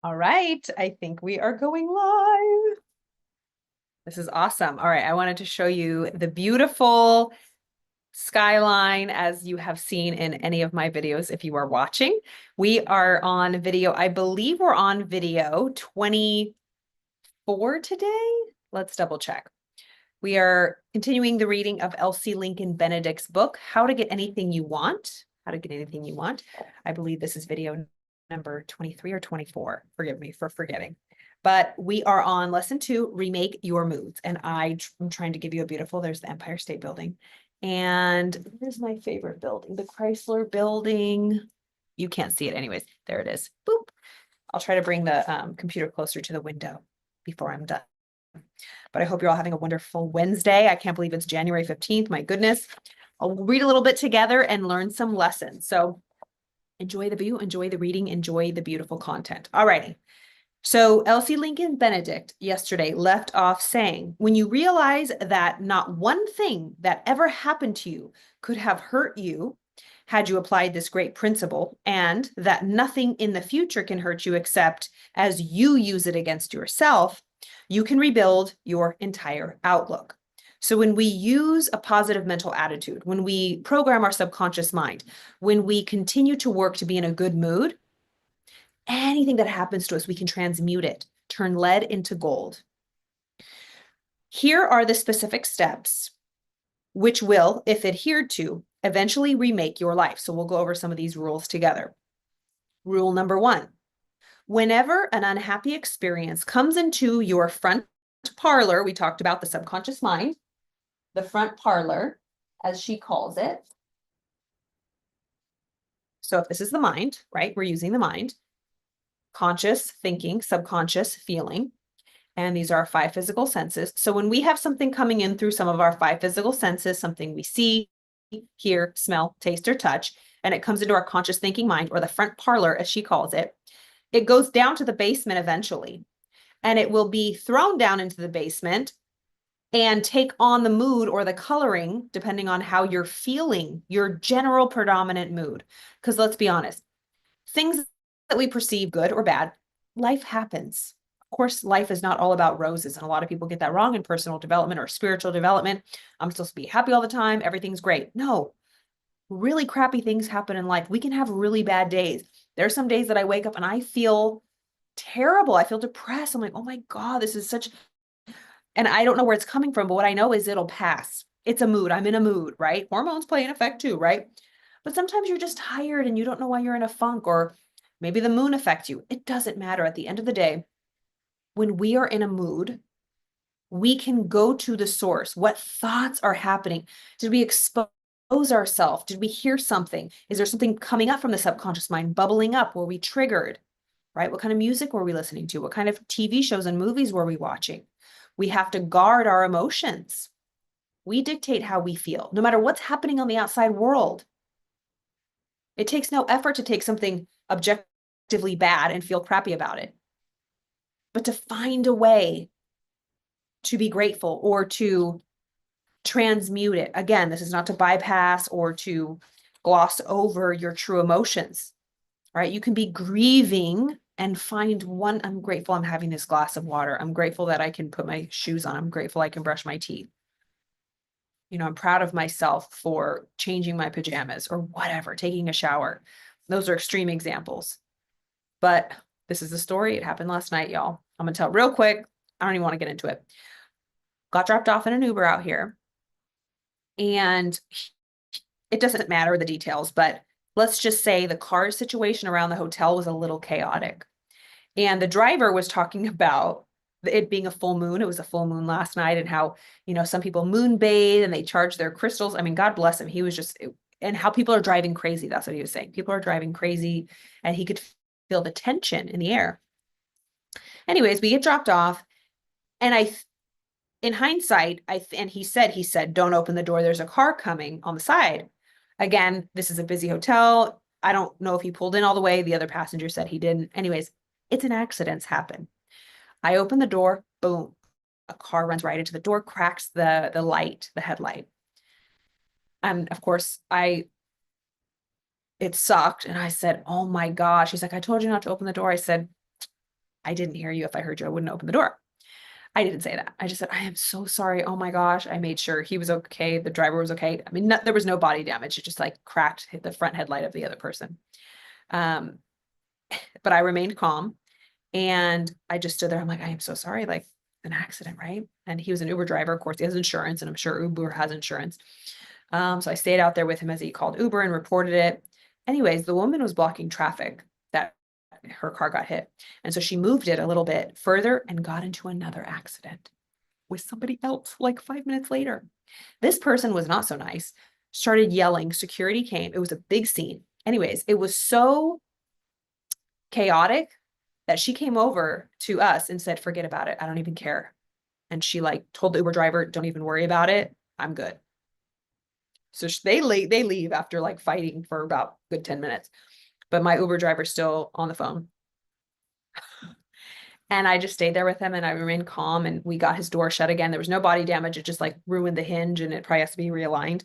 All right, I think we are going live. This is awesome. All right, I wanted to show you the beautiful skyline as you have seen in any of my videos if you are watching. We are on video, I believe we're on video 24 today. Let's double check. We are continuing the reading of Elsie Lincoln Benedict's book, How to Get Anything You Want. How to Get Anything You Want. I believe this is video number 23 or 24. Forgive me for forgetting. But we are on lesson 2, Remake Your Moods. And I'm trying to give you a beautiful, there's the Empire State Building. And here's my favorite building, the Chrysler Building. You can't see it anyways. There it is. Boop. I'll try to bring the computer closer to the window before I'm done. But I hope you're all having a wonderful Wednesday. I can't believe it's January 15th. My goodness. I'll read a little bit together and learn some lessons. So enjoy the view, enjoy the reading, enjoy the beautiful content. All righty. So Elsie Lincoln Benedict yesterday left off saying, when you realize that not one thing that ever happened to you could have hurt you had you applied this great principle, and that nothing in the future can hurt you except as you use it against yourself, you can rebuild your entire outlook. So when we use a positive mental attitude, when we program our subconscious mind, when we continue to work to be in a good mood, anything that happens to us, we can transmute it, turn lead into gold. Here are the specific steps which will, if adhered to, eventually remake your life. So we'll go over some of these rules together. Rule number 1, whenever an unhappy experience comes into your front parlor, we talked about the subconscious mind, the front parlor, as she calls it. So if this is the mind, right, we're using the mind, conscious thinking, subconscious feeling, and these are our 5 physical senses. So when we have something coming in through some of our 5 physical senses, something we see, hear, smell, taste, or touch, and it comes into our conscious thinking mind, or the front parlor, as she calls it, it goes down to the basement eventually, and it will be thrown down into the basement and take on the mood or the coloring, depending on how you're feeling, your general predominant mood. Because let's be honest, things that we perceive good or bad, life happens. Of course, life is not all about roses, and a lot of people get that wrong in personal development or spiritual development. I'm supposed to be happy all the time. Everything's great. No, really crappy things happen in life. We can have really bad days. There's some days that I wake up and I feel terrible. I feel depressed. I'm like, oh my God, this is such, and I don't know where it's coming from, but what I know is it'll pass. It's a mood. I'm in a mood, right? Hormones play an effect too, right? But sometimes you're just tired and you don't know why you're in a funk, or maybe the moon affects you. It doesn't matter. At the end of the day, when we are in a mood, we can go to the source. What thoughts are happening? Did we expose ourselves? Did we hear something? Is there something coming up from the subconscious mind, bubbling up? Were we triggered? Right? What kind of music were we listening to? What kind of TV shows and movies were we watching? We have to guard our emotions. We dictate how we feel, no matter what's happening on the outside world. It takes no effort to take something objectively bad and feel crappy about it, but to find a way to be grateful or to transmute it. Again, this is not to bypass or to gloss over your true emotions, right? You can be grieving and find one, I'm grateful I'm having this glass of water. I'm grateful that I can put my shoes on. I'm grateful I can brush my teeth. You know, I'm proud of myself for changing my pajamas or whatever, taking a shower. Those are extreme examples. But this is a story. It happened last night, y'all. I'm going to tell real quick. I don't even want to get into it. Got dropped off in an Uber out here. And it doesn't matter the details, but let's just say the car situation around the hotel was a little chaotic. And the driver was talking about it being a full moon. It was a full moon last night, and how, you know, some people moon bathe and they charge their crystals. I mean, God bless him. He was just, and how people are driving crazy. That's what he was saying. People are driving crazy, and he could feel the tension in the air. Anyways, we get dropped off, and in hindsight, and he said, don't open the door. There's a car coming on the side. Again, this is a busy hotel. I don't know if he pulled in all the way. The other passenger said he didn't. Anyways, it's an accidents happen. I open the door, boom, a car runs right into the door, cracks the light, the headlight. And of course, it sucked. And I said, oh my gosh. He's like, I told you not to open the door. I said, I didn't hear you. If I heard you, I wouldn't open the door. I didn't say that. I just said, I am so sorry. Oh my gosh. I made sure he was okay. The driver was okay. I mean, there was no body damage. It just like cracked hit the front headlight of the other person. Um, but I remained calm and I just stood there. I'm like, I am so sorry. Like an accident, right? And he was an Uber driver. Of course, he has insurance, and I'm sure Uber has insurance. So I stayed out there with him as he called Uber and reported it. Anyways, the woman was blocking traffic that her car got hit. And so she moved it a little bit further and got into another accident with somebody else like 5 minutes later. This person was not so nice, started yelling. Security came. It was a big scene. Anyways, it was so chaotic that she came over to us and said, forget about it. I don't even care. And she like told the Uber driver, don't even worry about it. I'm good. So they leave after like fighting for about a good 10 minutes. But my Uber driver's still on the phone. And I just stayed there with him and I remained calm, and we got his door shut again. There was no body damage. It just like ruined the hinge and it probably has to be realigned.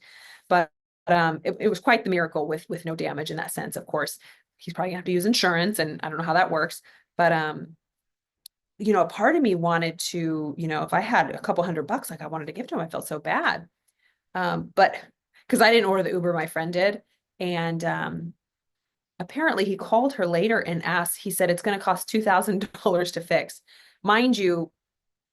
But it was quite the miracle with no damage in that sense. Of course, he's probably gonna have to use insurance, and I don't know how that works. But a part of me wanted to, if I had a couple $100, like I wanted to give to him. I felt so bad. But because I didn't order the Uber, my friend did. And apparently he called her later and asked, he said, it's going to cost $2,000 to fix. Mind you,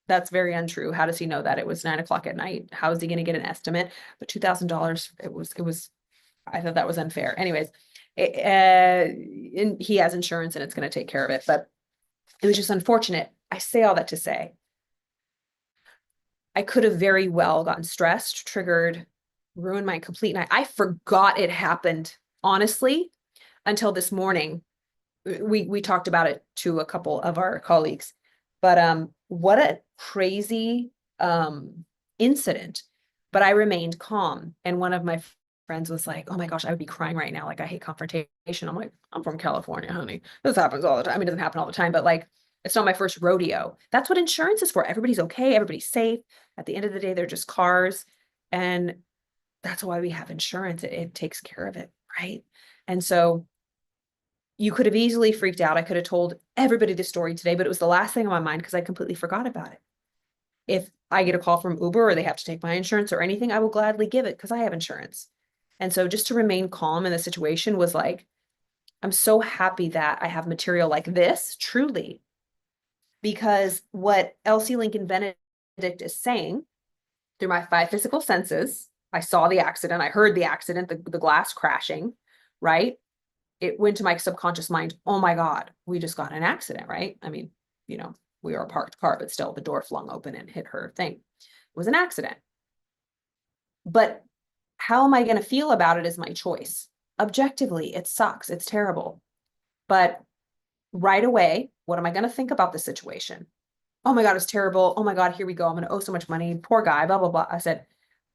that's very untrue. How does he know that? It was 9 o'clock at night. How is he going to get an estimate? But $2,000, I thought that was unfair. Anyways, and he has insurance and it's going to take care of it. But it was just unfortunate. I say all that to say, I could have very well gotten stressed, triggered, ruined my complete night. I forgot it happened, honestly, until this morning. We talked about it to a couple of our colleagues. But what a crazy incident. But I remained calm. And one of my friends was like, oh my gosh, I would be crying right now. Like, I hate confrontation. I'm like, I'm from California, honey. This happens all the time. I mean, it doesn't happen all the time, but like, it's not my first rodeo. That's what insurance is for. Everybody's okay. Everybody's safe. At the end of the day, they're just cars. And that's why we have insurance. It takes care of it, right? And so you could have easily freaked out. I could have told everybody the story today, but it was the last thing on my mind because I completely forgot about it. If I get a call from Uber or they have to take my insurance or anything, I will gladly give it because I have insurance. And so just to remain calm in the situation was like, I'm so happy that I have material like this, truly, because what Elsie Lincoln Benedict is saying through my 5 physical senses, I saw the accident, I heard the accident, the glass crashing, right? It went to my subconscious mind, oh my God, we just got in an accident, right? I mean, we were a parked car, but still the door flung open and hit her thing. It was an accident. But how am I going to feel about it is my choice. Objectively, it sucks. It's terrible. But right away, what am I going to think about the situation? Oh my God, it's terrible. Oh my God, here we go. I'm going to owe so much money. Poor guy, blah, blah, blah. I said,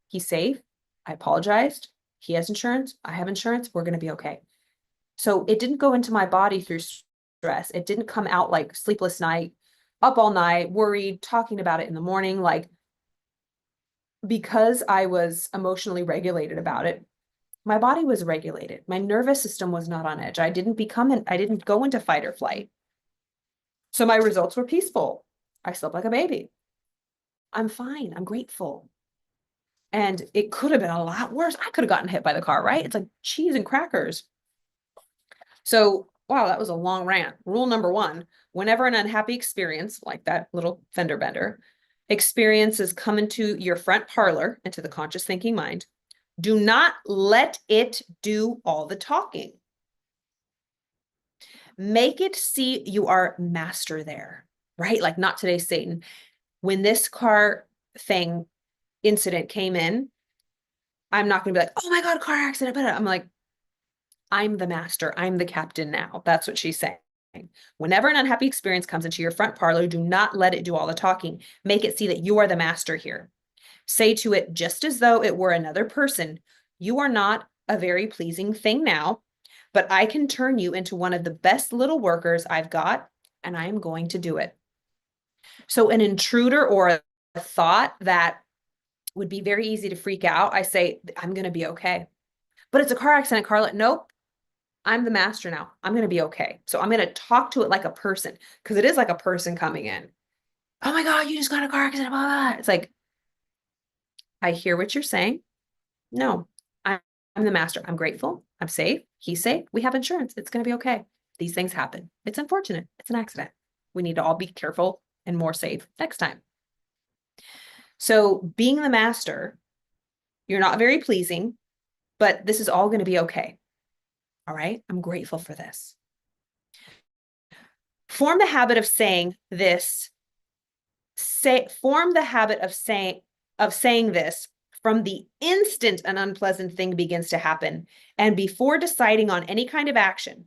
he's safe. I apologized. He has insurance. I have insurance. We're going to be okay. So it didn't go into my body through stress. It didn't come out like sleepless night, up all night, worried, talking about it in the morning. Like, because I was emotionally regulated about it, my body was regulated. My nervous system was not on edge. I didn't go into fight or flight. So my results were peaceful. I slept like a baby. I'm fine. I'm grateful. And it could have been a lot worse. I could have gotten hit by the car, right? It's like cheese and crackers. So, wow, that was a long rant. Rule number 1, whenever an unhappy experience, like that little fender bender, experiences come into your front parlor, into the conscious thinking mind, do not let it do all the talking. Make it see you are master there, right? Like, not today, Satan. When this car thing incident came in, I'm not going to be like, oh my God, car accident. But I'm like, I'm the master. I'm the captain now. That's what she's saying. Whenever an unhappy experience comes into your front parlor, do not let it do all the talking. Make it see that you are the master here. Say to it, just as though it were another person, you are not a very pleasing thing now, but I can turn you into one of the best little workers I've got, and I am going to do it. So an intruder or a thought that would be very easy to freak out, I say, I'm going to be okay. But it's a car accident, Carla. Nope. I'm the master now. I'm going to be okay. So I'm going to talk to it like a person, because it is like a person coming in. Oh my God, you just got a car accident. Blah, blah, blah. It's like, I hear what you're saying. No, I'm the master. I'm grateful. I'm safe. He's safe. We have insurance. It's going to be okay. These things happen. It's unfortunate. It's an accident. We need to all be careful and more safe next time. So being the master, you're not very pleasing, but this is all going to be okay. All right. I'm grateful for this. Form the habit of saying this. Form the habit of saying this from the instant an unpleasant thing begins to happen, and before deciding on any kind of action.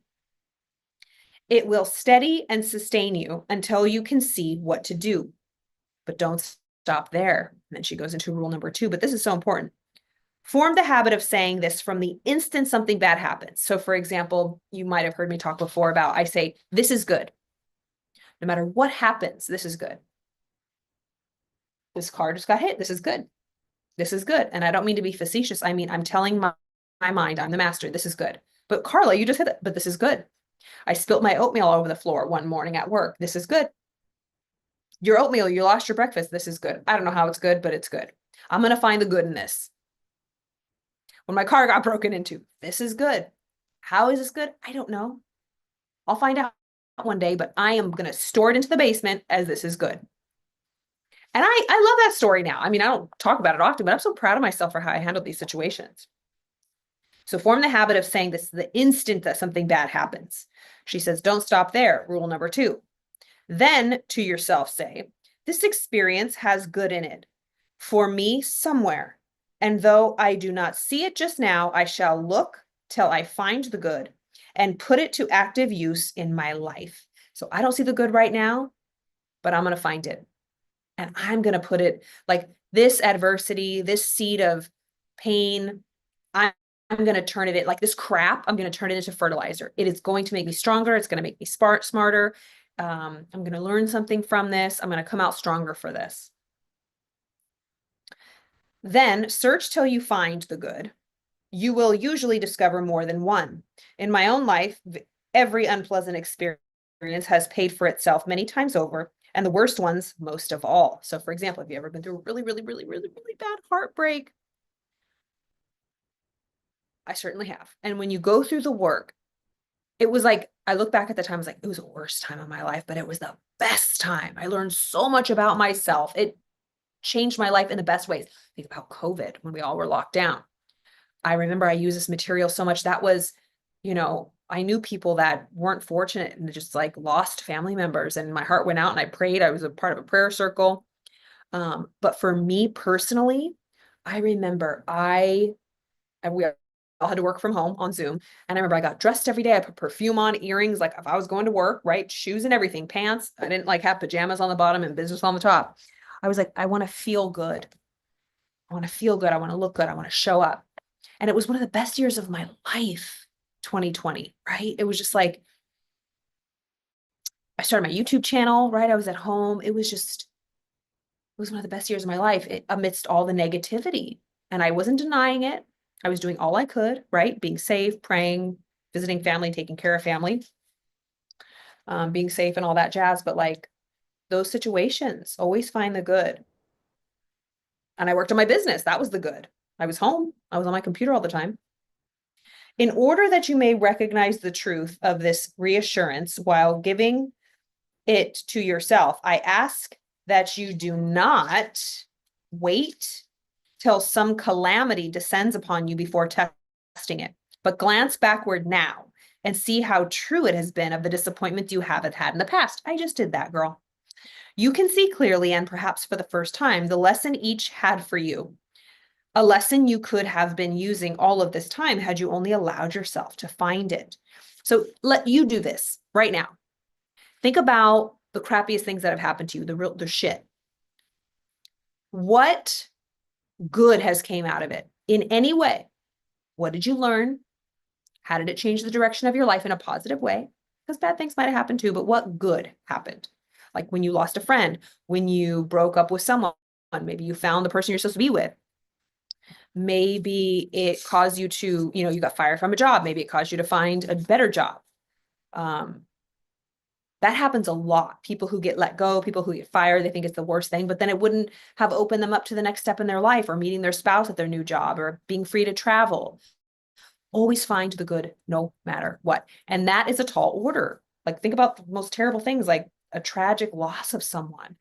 It will steady and sustain you until you can see what to do. But don't stop there. And then she goes into rule number 2, but this is so important. Form the habit of saying this from the instant something bad happens. So for example, you might have heard me talk before about, I say, this is good. No matter what happens, this is good. This car just got hit. This is good. This is good. And I don't mean to be facetious. I mean, I'm telling my mind, I'm the master. This is good. But Carla, you just hit it. But this is good. I spilt my oatmeal all over the floor one morning at work. This is good. Your oatmeal, you lost your breakfast. This is good. I don't know how it's good, but it's good. I'm going to find the good in this. When my car got broken into, this is good. How is this good? I don't know. I'll find out one day, but I am going to store it into the basement as this is good. And I love that story now. I mean, I don't talk about it often, but I'm so proud of myself for how I handled these situations. So form the habit of saying this the instant that something bad happens. She says, don't stop there. Rule number 2. Then to yourself say, this experience has good in it for me somewhere. And though I do not see it just now, I shall look till I find the good and put it to active use in my life. So I don't see the good right now, but I'm going to find it. And I'm going to put it like this adversity, this seed of pain, I'm going to turn it like this crap. I'm going to turn it into fertilizer. It is going to make me stronger. It's going to make me smarter. I'm going to learn something from this. I'm going to come out stronger for this. Then search till you find the good. You will usually discover more than one. In my own life, every unpleasant experience has paid for itself many times over, and the worst ones most of all. So for example, have you ever been through a really, really, really, really, really bad heartbreak? I certainly have. And when you go through the work, it was like, I look back at the time, I was like, it was the worst time of my life, but it was the best time. I learned so much about myself. It changed my life in the best ways. Think about COVID when we all were locked down. I remember I used this material so much. That was, I knew people that weren't fortunate and just like lost family members, and my heart went out and I prayed. I was a part of a prayer circle. But for me personally, I remember we all had to work from home on Zoom. And I remember I got dressed every day. I put perfume on, earrings, like if I was going to work, right? Shoes and everything, pants. I didn't like have pajamas on the bottom and business on the top. I was like, I want to feel good. I want to feel good. I want to look good. I want to show up. And it was one of the best years of my life, 2020, right? It was just like, I started my YouTube channel, right? I was at home. It was one of the best years of my life amidst all the negativity. And I wasn't denying it. I was doing all I could, right? Being safe, praying, visiting family, taking care of family, being safe and all that jazz. But like those situations, always find the good. And I worked on my business. That was the good. I was home. I was on my computer all the time. In order that you may recognize the truth of this reassurance while giving it to yourself, I ask that you do not wait till some calamity descends upon you before testing it, but glance backward now and see how true it has been of the disappointments you have had in the past. I just did that, girl. You can see clearly, and perhaps for the first time, the lesson each had for you. A lesson you could have been using all of this time had you only allowed yourself to find it. So let you do this right now. Think about the crappiest things that have happened to you, the shit. What good has came out of it in any way? What did you learn? How did it change the direction of your life in a positive way? Because bad things might have happened too, but what good happened? Like when you lost a friend, when you broke up with someone, maybe you found the person you're supposed to be with. Maybe it caused you to, you got fired from a job. Maybe it caused you to find a better job. That happens a lot. People who get let go, people who get fired, they think it's the worst thing, but then it wouldn't have opened them up to the next step in their life, or meeting their spouse at their new job, or being free to travel. Always find the good no matter what. And that is a tall order. Like, think about the most terrible things, like a tragic loss of someone.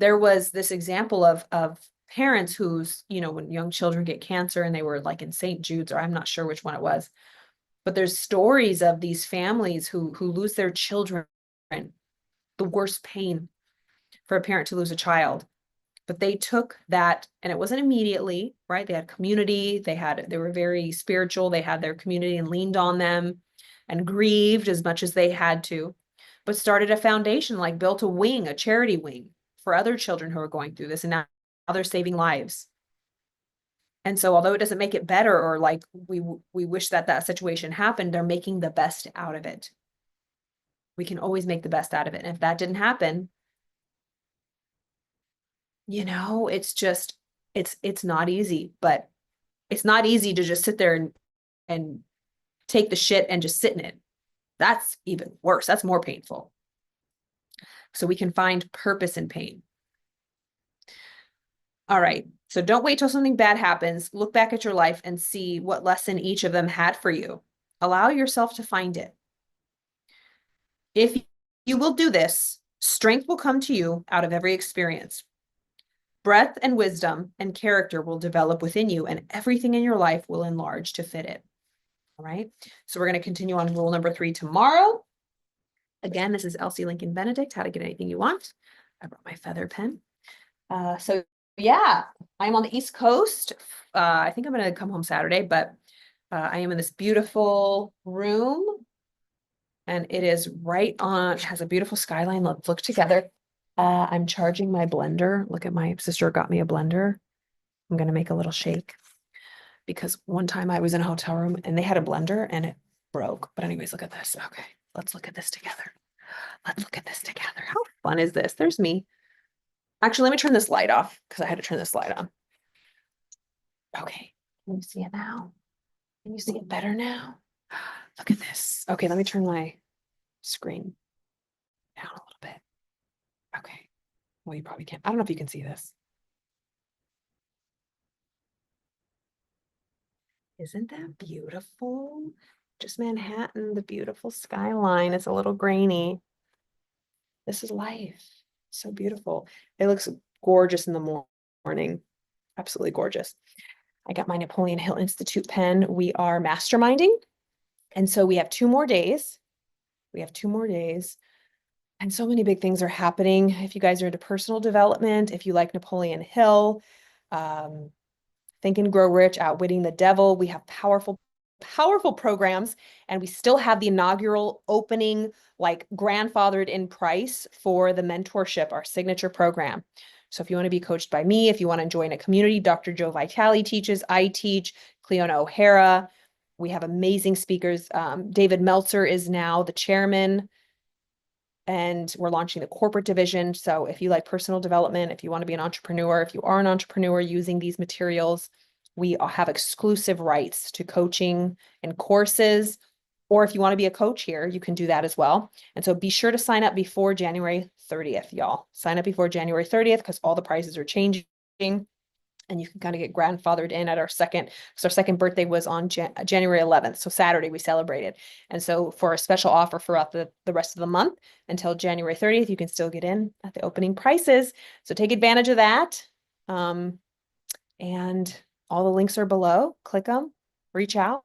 There was this example of parents whose, when young children get cancer, and they were like in St. Jude's, or I'm not sure which one it was, but there's stories of these families who lose their children, the worst pain for a parent to lose a child. But they took that, and it wasn't immediately, right? They had community, they were very spiritual, they had their community and leaned on them and grieved as much as they had to, but started a foundation, like built a wing, a charity wing for other children who are going through this, and now they're saving lives. And so although it doesn't make it better, or like we wish that situation happened, they're making the best out of it. We can always make the best out of it. And if that didn't happen, it's not easy, but it's not easy to just sit there and take the shit and just sit in it. That's even worse. That's more painful. So we can find purpose in pain. All right. So don't wait till something bad happens. Look back at your life and see what lesson each of them had for you. Allow yourself to find it. If you will do this, strength will come to you out of every experience. Breadth and wisdom and character will develop within you, and everything in your life will enlarge to fit it. All right. So we're going to continue on rule number 3 tomorrow. Again, this is Elsie Lincoln Benedict, how to get anything you want. I brought my feather pen. So yeah, I'm on the East Coast. I think I'm going to come home Saturday, but I am in this beautiful room, and it is it has a beautiful skyline. Let's look together. I'm charging my blender. Look at, my sister got me a blender. I'm going to make a little shake, because one time I was in a hotel room and they had a blender and it broke. But anyways, look at this. Okay, let's look at this together. Let's look at this together. How fun is this? There's me. Actually, let me turn this light off, because I had to turn this light on. Okay, can you see it now? Can you see it better now? Look at this. Okay, let me turn my screen down a little bit. Okay. Well, you probably can't. I don't know if you can see this. Isn't that beautiful? Just Manhattan, the beautiful skyline. It's a little grainy. This is life. So beautiful. It looks gorgeous in the morning. Absolutely gorgeous. I got my Napoleon Hill Institute pen. We are masterminding. And so we have 2 more days. And so many big things are happening. If you guys are into personal development, if you like Napoleon Hill, Think and Grow Rich, Outwitting the Devil, we have powerful programs, and we still have the inaugural opening, like grandfathered in price for the mentorship, our signature program. So if you want to be coached by me, if you want to join a community, Dr. Joe Vitale teaches, I teach, Cleona O'Hara. We have amazing speakers. David Meltzer is now the chairman, and we're launching the corporate division. So if you like personal development, if you want to be an entrepreneur, if you are an entrepreneur using these materials, we have exclusive rights to coaching and courses. Or if you want to be a coach here, you can do that as well. And so be sure to sign up before January 30th, y'all. Sign up before January 30th, because all the prices are changing. And you can kind of get grandfathered in at our second birthday was on January 11th. So Saturday we celebrated. And so for a special offer throughout the rest of the month until January 30th, you can still get in at the opening prices. So take advantage of that. And all the links are below. Click them, reach out.